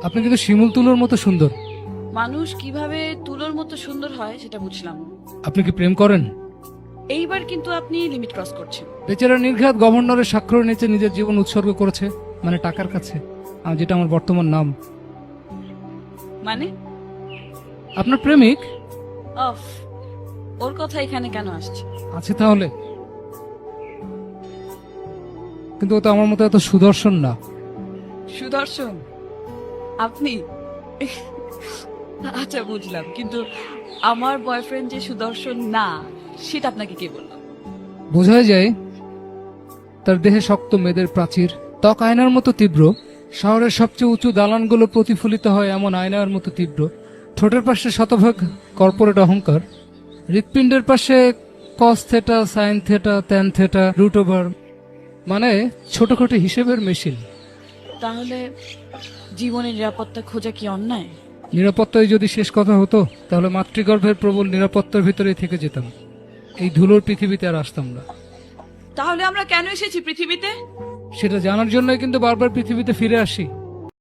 আপনি কিন্তু শিমুল তুলোর মতো সুন্দর। মানুষ কিভাবে তুলোর মতো সুন্দর হয় সেটা বুঝলাম না। আপনি কি প্রেম করেন? এইবার কিন্তু আপনি লিমিট ক্রস করছেন। বেচারা নির্ঘাত গভর্নরের স্বাক্ষর নিচে নিজের জীবন উৎসর্গ করেছে, মানে টাকার কাছে, যেটা আমার বর্তমান নাম। মানে আপনার প্রেমিক অফ, ওর কথা এখানে কেন আসছে? আছে তাহলে, কিন্তু ও তো আমার মতো এত সুদর্শন না। সুদর্শন আপনি? আচ্ছা বুঝলাম, কিন্তু আমার বয়ফ্রেন্ড যে সুদর্শন না সেটা আপনাকে কে বলল? বোঝাই যায়, তার দেহে শক্ত মেদের প্রাচীর, ত্বক আয়নার মতো তীব্র, শহরের সবচেয়ে উঁচু দালানগুলো প্রতিফলিত হয় এমন আয়নার মতো তীব্র, ঠোঁটের পাশে শতভাগ কর্পোরেট অহংকার, হৃৎপিণ্ডের পাশে cos theta, sine theta, tan theta, root over, মানে ছোটখাটো হিসেবের মেশিন। তাহলে জীবনের নিরাপত্তা খোঁজা কি অন্যায়? নিরাপত্তায় যদি শেষ কথা হতো তাহলে মাতৃগর্ভের প্রবল নিরাপত্তার ভিতরেই থেকে যেতাম, এই ধুলোর পৃথিবীতে আর আসতাম না। তাহলে আমরা কেন এসেছি পৃথিবীতে? সেটা জানার জন্যই কিন্তু বারবার পৃথিবীতে ফিরে আসি।